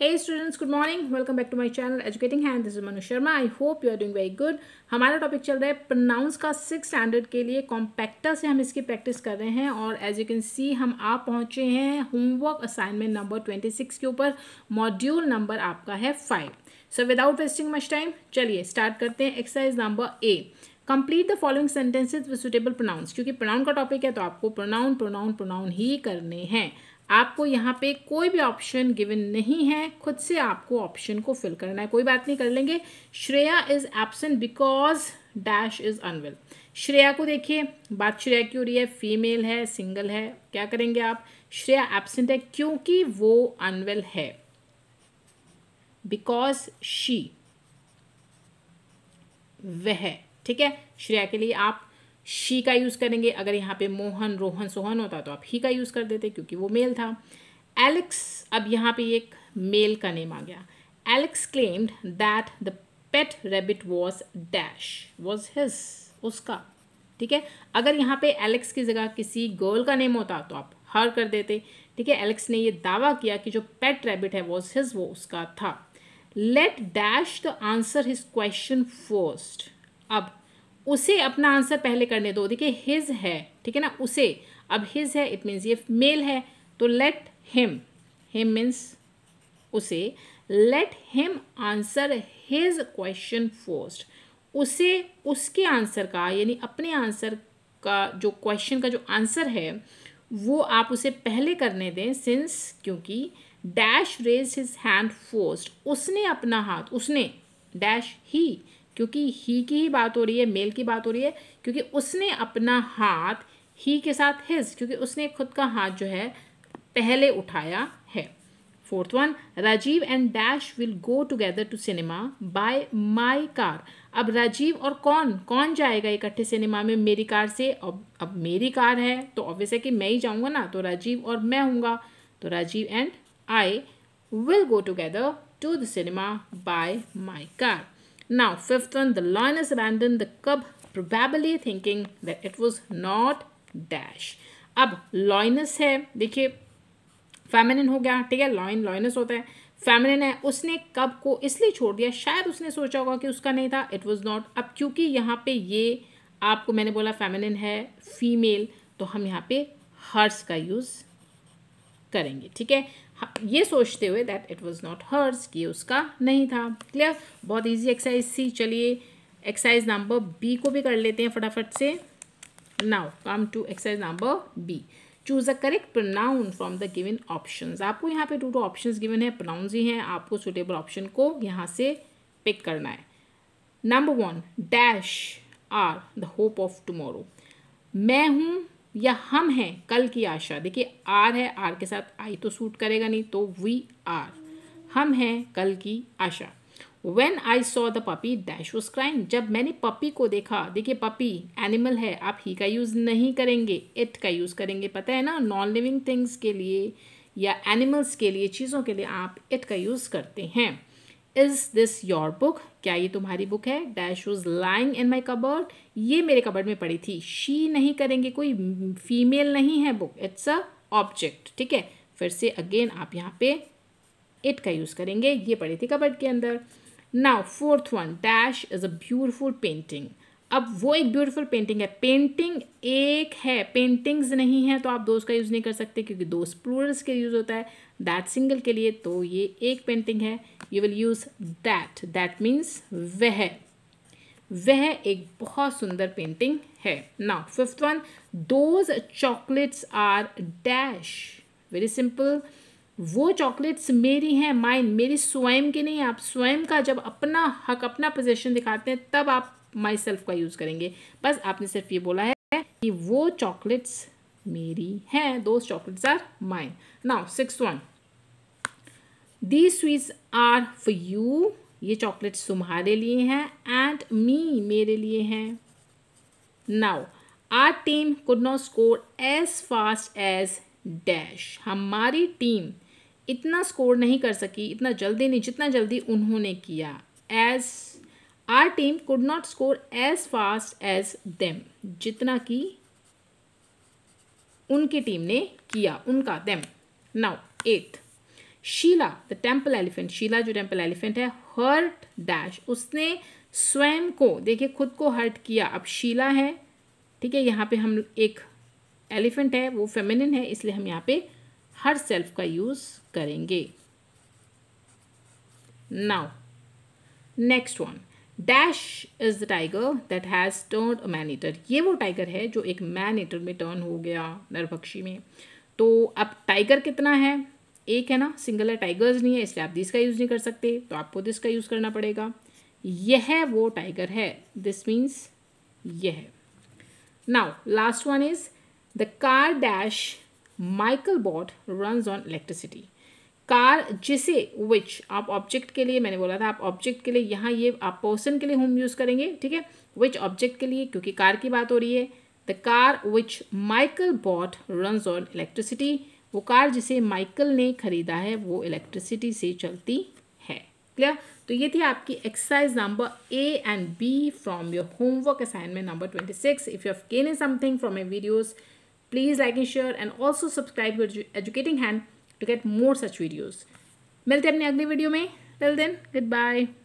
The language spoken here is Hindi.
Hey students, good morning. Welcome back to my channel Educating Hand. This is Manu Sharma. I hope you are doing very good. हमारा टॉपिक चल रहा है प्रोनाउंस का 6 स्टैंडर्ड के लिए कॉम्पैक्टा से हम इसकी प्रैक्टिस कर रहे हैं और एज यू कैन सी हम आप पहुंचे हैं होमवर्क असाइनमेंट नंबर 26 के ऊपर. मॉड्यूल नंबर आपका है 5. So without wasting much time चलिए स्टार्ट करते हैं. Exercise number A, complete the following sentences with suitable pronouns. क्योंकि प्रोनाउन का टॉपिक है तो आपको प्रोनाउन ही करने हैं. आपको यहाँ पे कोई भी ऑप्शन गिवन नहीं है, खुद से आपको ऑप्शन को फिल करना है. कोई बात नहीं, कर लेंगे. Shreya is absent because dash is unwell. Shreya को देखिए, बात श्रेया की हो रही है, फीमेल है, सिंगल है. क्या करेंगे आप? श्रेया एब्सेंट है क्योंकि वो अनवेल है. बिकॉज शी, वह. ठीक है, श्रेया के लिए आप शी का यूज़ करेंगे. अगर यहाँ पे मोहन, रोहन, सोहन होता तो आप ही का यूज़ कर देते क्योंकि वो मेल था. एलेक्स, अब यहाँ पे एक मेल का नेम आ गया. Alex claimed that the pet rabbit was dash, was his, उसका. ठीक है, अगर यहाँ पे एलेक्स की जगह किसी गर्ल का नेम होता तो आप हर कर देते. ठीक है, एलेक्स ने ये दावा किया कि जो पेट रैबिट है वॉज हिज, वो उसका था. Let dash the answer his question first. अब उसे अपना आंसर पहले करने दो. देखिए हिज है, ठीक है ना, उसे. अब हिज है, इट मीन्स ये मेल है, तो लेट हिम, हिम मीन्स उसे, let him answer his question first. उसे उसके आंसर का, यानी अपने आंसर का जो क्वेश्चन का जो आंसर है वो आप उसे पहले करने दें. सिंस, क्योंकि dash raise his hand first, उसने अपना हाथ, उसने डैश ही, क्योंकि ही की ही बात हो रही है, मेल की बात हो रही है, क्योंकि उसने अपना हाथ ही के साथ हिज, क्योंकि उसने खुद का हाथ जो है पहले उठाया है. Fourth one, Rajiv and dash will go together to cinema by my car. अब राजीव और कौन कौन जाएगा इकट्ठे सिनेमा में मेरी कार से. अब मेरी कार है तो ऑब्वियस है कि मैं ही जाऊँगा ना, तो राजीव और मैं हूँगा, तो Rajiv and I will go together to the cinema by my car. Now, fifth one, the lioness abandoned the cub, probably thinking that it was not dash. अब lioness है, देखिए फेमिनिन हो गया. ठीक है, lioness होता है, फेमिनिन है. उसने कब को इसलिए छोड़ दिया, शायद उसने सोचा होगा कि उसका नहीं था, इट वॉज नॉट. अब क्योंकि यहाँ पे ये आपको मैंने बोला फेमिनिन है, फीमेल, तो हम यहाँ पे हर्स का यूज़ करेंगे. ठीक है, ये सोचते हुए that it was not hers, कि उसका नहीं था. क्लियर, बहुत इजी एक्सरसाइज सी. चलिए एक्सरसाइज नंबर बी को भी कर लेते हैं फटाफट से. Now come to exercise number B. Choose a correct pronoun from the given options. आपको यहाँ पे 2 ऑप्शंस गिवन है, प्रोनाउंस ही हैं, आपको सुटेबल ऑप्शन को यहाँ से पिक करना है. Number 1, dash are the hope of tomorrow. मैं हूँ या हम हैं कल की आशा. देखिए आर है, आर के साथ आई तो सूट करेगा नहीं, तो वी आर, हम हैं कल की आशा. When I saw the puppy, dash was crying. जब मैंने पपी को देखा, देखिए पपी एनिमल है, आप ही का यूज़ नहीं करेंगे, इट का यूज़ करेंगे. पता है ना, नॉन लिविंग थिंग्स के लिए या एनिमल्स के लिए, चीज़ों के लिए आप इट का यूज़ करते हैं. इज़ दिस योर बुक, क्या ये तुम्हारी बुक है. Dash was lying in my cupboard, ये मेरे कबर्ड में पड़ी थी. शी नहीं करेंगे, कोई फीमेल नहीं है बुक, इट्स अ ऑब्जेक्ट. ठीक है, फिर से अगेन आप यहाँ पे इट का यूज़ करेंगे, ये पड़ी थी कबर्ड के अंदर. Now fourth one, dash is a beautiful painting. अब वो एक ब्यूटीफुल पेंटिंग है, पेंटिंग एक है, पेंटिंग्स नहीं है, तो आप दोस्त का यूज़ नहीं कर सकते क्योंकि दोस्त प्लूरल्स के यूज़ होता है, दैट सिंगल के लिए, तो ये एक पेंटिंग है. You will use that, that means वह, वह एक बहुत सुंदर पेंटिंग है. Now fifth one, those chocolates are dash. Very simple, वो चॉकलेट्स मेरी हैं, माइन, मेरी स्वयं की नहीं. आप स्वयं का जब अपना हक, अपना पोजीशन दिखाते हैं तब आप माई सेल्फ का यूज़ करेंगे. बस आपने सिर्फ ये बोला है कि वो चॉकलेट्स मेरी हैं, those chocolates are mine. Now sixth one, these sweets are for you, ये चॉकलेट्स तुम्हारे लिए हैं, एंड मी, मेरे लिए हैं. Now our team could not score as fast as dash. हमारी टीम इतना स्कोर नहीं कर सकी, इतना जल्दी नहीं जितना जल्दी उन्होंने किया. As our team could not score as fast as them, जितना कि उनकी टीम ने किया, उनका, them. Now eight, Sheela the temple elephant, Sheela जो टेम्पल एलिफेंट है, हर्ट डैश, उसने स्वयं को, देखिए खुद को हर्ट किया। अब शीला है, ठीक है, यहाँ पे हम एक एलिफेंट है वो फेमिनिन है, इसलिए हम यहाँ पे हर सेल्फ का यूज़ करेंगे। Now next one, dash is the tiger that has turned a man eater, ये वो टाइगर है जो एक मैन ईटर में टर्न हो गया, नरभक्षी में। तो अब टाइगर कितना है, एक है ना, सिंगल है, टाइगर्स नहीं है, इसलिए आप दिस का यूज़ नहीं कर सकते, तो आपको दिस का यूज़ करना पड़ेगा। यह वो टाइगर है, दिस मीन्स यह। Now last one is the car dash Michael bought runs on electricity, car जिसे, विच, आप ऑब्जेक्ट के लिए, मैंने बोला था आप ऑब्जेक्ट के लिए, यहाँ ये आप पर्सन के लिए हम यूज़ करेंगे, ठीक है, विच ऑब्जेक्ट के लिए, क्योंकि कार की बात हो रही है। The car which Michael bought runs on electricity, वो कार जिसे माइकल ने खरीदा है वो इलेक्ट्रिसिटी से चलती है। क्लियर? तो ये थी आपकी exercise number A and B from your homework assignment number 26. If you have gained something from my videos, please like and share and also subscribe to Educating Hand to get more such videos. मिलते हैं अपने अगली वीडियो में. Till then, goodbye.